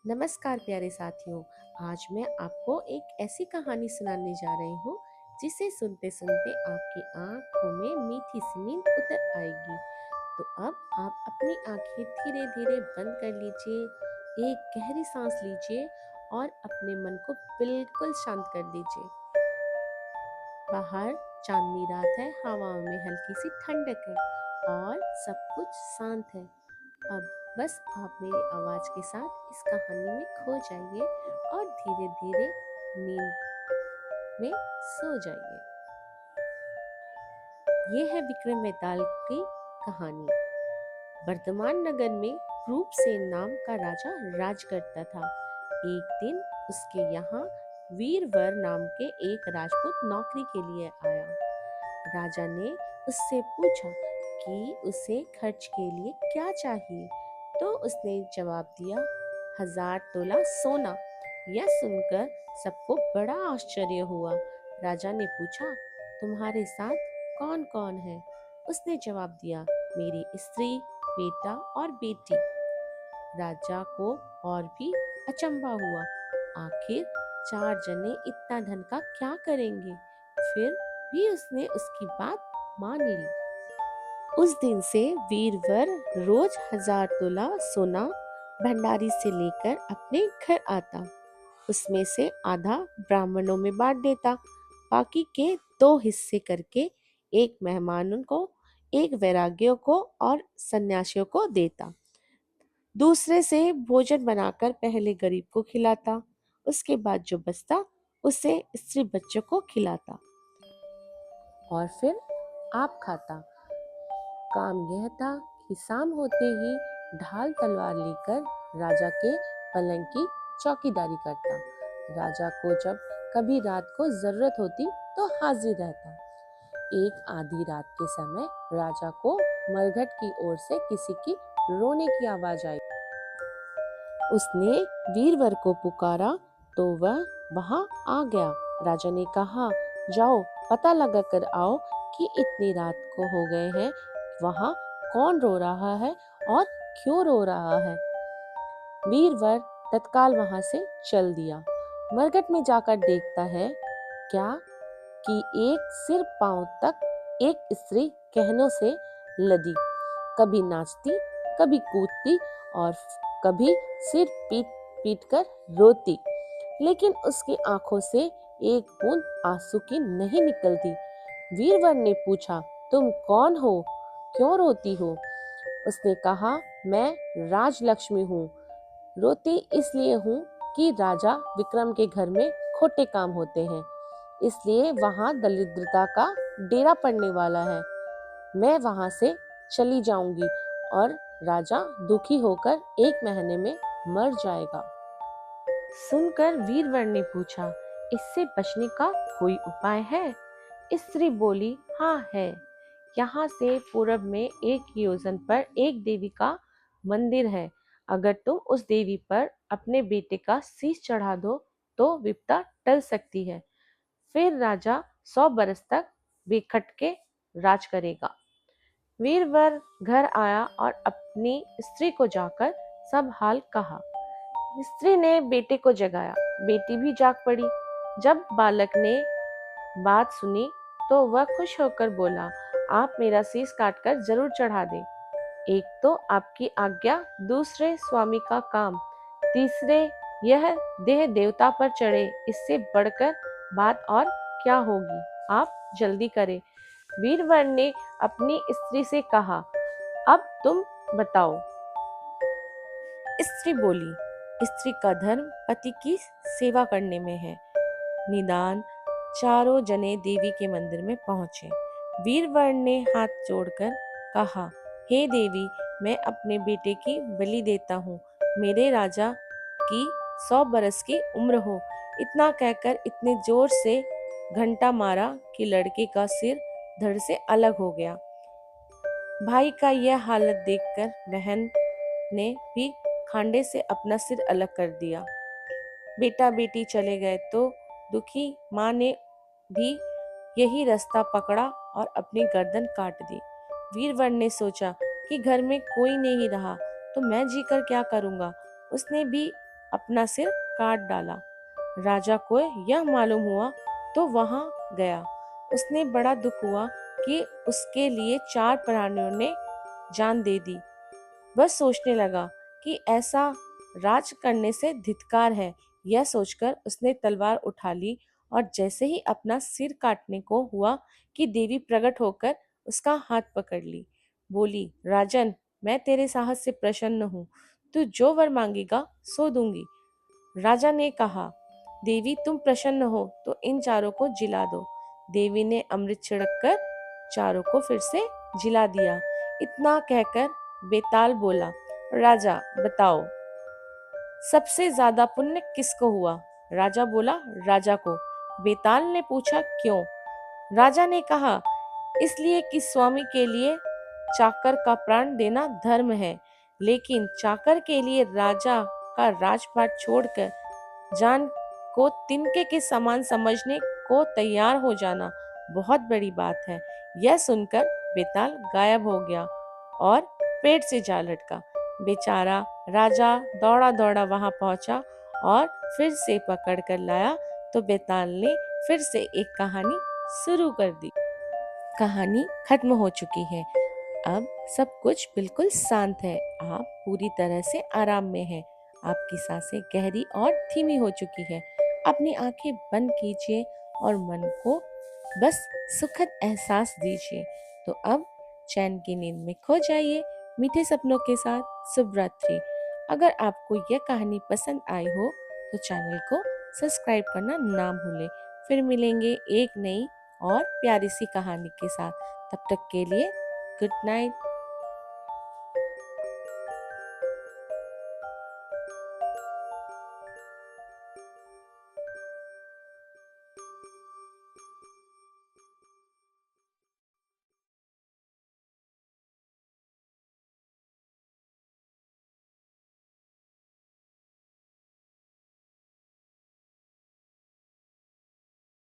नमस्कार प्यारे साथियों। आज मैं आपको एक ऐसी कहानी सुनाने जा रही हूँ जिसे सुनते सुनते आपकी आंखों में मीठी सी नींद उतर आएगी। तो अब आप अपनी आंखें धीरे धीरे बंद कर लीजिए, एक गहरी सांस लीजिए और अपने मन को बिल्कुल शांत कर दीजिए। बाहर चांदनी रात है, हवाओं में हल्की सी ठंडक है और सब कुछ शांत है। अब बस आप मेरी आवाज के साथ इस कहानी में खो जाइए और धीरे धीरे नींद में सो जाइए। ये है विक्रम वेताल की कहानी। वर्धमान नगर में रूपसेन नाम का राजा राज करता था। एक दिन उसके यहाँ वीरवर नाम के एक राजपूत नौकरी के लिए आया। राजा ने उससे पूछा कि उसे खर्च के लिए क्या चाहिए, तो उसने जवाब दिया, 1000 तोला सोना। यह सुनकर सबको बड़ा आश्चर्य हुआ। राजा ने पूछा, तुम्हारे साथ कौन कौन है? उसने जवाब दिया, मेरी स्त्री, बेटा और बेटी। राजा को और भी अचंभा हुआ। आखिर 4 जने इतना धन का क्या करेंगे? फिर भी उसने उसकी बात मान ली। उस दिन से वीरवर रोज 1000 तोला सोना भंडारी से लेकर अपने घर आता। उसमें से आधा ब्राह्मणों में बांट देता, बाकी के 2 हिस्से करके एक मेहमानों को, एक वैरागियों को और सन्यासियों को देता। दूसरे से भोजन बनाकर पहले गरीब को खिलाता, उसके बाद जो बचता उसे स्त्री बच्चों को खिलाता और फिर आप खाता। काम यह था कि शाम होते ही ढाल तलवार लेकर राजा के पलंग की चौकीदारी करता। राजा को जब कभी रात को जरूरत होती तो हाजिर रहता। एक आधी रात के समय राजा को मरघट की ओर से किसी की रोने की आवाज आई। उसने वीरवर को पुकारा तो वह वहां आ गया। राजा ने कहा, जाओ पता लगा कर आओ कि इतनी रात को हो गए हैं, वहां कौन रो रहा है और क्यों रो रहा है। वीरवर तत्काल वहां से चल दिया। मरघट में जाकर देखता है क्या कि एक सिर पांव तक एक स्त्री कहनों से लदी, कभी नाचती, कभी कूदती और कभी सिर पीट पीट कर रोती, लेकिन उसकी आंखों से एक बूंद आंसू की नहीं निकलती। वीरवर ने पूछा, तुम कौन हो, क्यों रोती हो? उसने कहा, मैं राजलक्ष्मी हूँ। रोती इसलिए हूँ कि राजा विक्रम के घर में खोटे काम होते हैं, इसलिए वहां दरिद्रता का डेरा पड़ने वाला है। मैं वहां से चली जाऊंगी और राजा दुखी होकर 1 महीने में मर जाएगा। सुनकर वीरवर ने पूछा, इससे बचने का कोई उपाय है? स्त्री बोली, हाँ है। यहाँ से पूरब में 1 योजन पर एक देवी का मंदिर है। अगर तुम उस देवी पर अपने बेटे का शीश चढ़ा दो तो विपदा टल सकती है। फिर राजा 100 बरस तक बेखटके राज करेगा। वीरवर घर आया और अपनी स्त्री को जाकर सब हाल कहा। स्त्री ने बेटे को जगाया, बेटी भी जाग पड़ी। जब बालक ने बात सुनी तो वह खुश होकर बोला, आप मेरा शीश काटकर जरूर चढ़ा दें। एक तो आपकी आज्ञा, दूसरे स्वामी का काम, तीसरे यह देह देवता पर चढ़े, इससे बढ़कर बात और क्या होगी? आप जल्दी करें। वीरवर ने अपनी स्त्री से कहा, अब तुम बताओ। स्त्री बोली, स्त्री का धर्म पति की सेवा करने में है। निदान 4 जने देवी के मंदिर में पहुंचे। वीरवर ने हाथ जोड़कर कहा, हे देवी, मैं अपने बेटे की बलि देता हूँ। मेरे राजा की 100 बरस की उम्र हो। इतना कहकर इतने जोर से घंटा मारा कि लड़के का सिर धड़ से अलग हो गया। भाई का यह हालत देखकर बहन ने भी खांडे से अपना सिर अलग कर दिया। बेटा बेटी चले गए तो दुखी माँ ने भी यही रास्ता पकड़ा और अपनी गर्दन काट दी। वीरवर ने सोचा कि घर में कोई नहीं रहा तो मैं जीकर क्या करूंगा। उसने भी अपना सिर काट डाला। राजा को यह मालूम हुआ तो वहां गया। उसने बड़ा दुख हुआ कि उसके लिए 4 प्राणियों ने जान दे दी। वह सोचने लगा कि ऐसा राज करने से धिक्कार है। यह सोचकर उसने तलवार उठा ली और जैसे ही अपना सिर काटने को हुआ कि देवी प्रकट होकर उसका हाथ पकड़ ली। बोली, राजन, मैं तेरे साहस से प्रसन्न हूँ। तू जो वर मांगेगा सो दूंगी। राजा ने कहा, देवी तुम प्रसन्न हो तो इन चारों को जिला दो। देवी ने अमृत छिड़ककर चारों को फिर से जिला दिया। इतना कहकर बेताल बोला, राजा बताओ सबसे ज्यादा पुण्य किसको हुआ? राजा बोला, राजा को। बेताल ने पूछा, क्यों? राजा ने कहा, इसलिए कि स्वामी के लिए चाकर का प्राण देना धर्म है, लेकिन चाकर के लिए राजा का राजपाट छोड़कर जान को तिनके के समान समझने को तैयार हो जाना बहुत बड़ी बात है। यह सुनकर बेताल गायब हो गया और पेड़ से जा लटका। बेचारा राजा दौड़ा दौड़ा वहां पहुंचा और फिर से पकड़ कर लाया तो बेताल ने फिर से एक कहानी शुरू कर दी। कहानी खत्म हो चुकी है। अब सब कुछ बिल्कुल शांत है। आप पूरी तरह से आराम में हैं। आपकी सांसें गहरी और धीमी हो चुकी है। अपनी आंखें बंद कीजिए और मन को बस सुखद एहसास दीजिए। तो अब चैन की नींद में खो जाइए मीठे सपनों के साथ। शुभ रात्रि। अगर आपको यह कहानी पसंद आई हो तो चैनल को सब्सक्राइब करना ना भूलें। फिर मिलेंगे एक नई और प्यारी सी कहानी के साथ। तब तक के लिए गुड नाइट।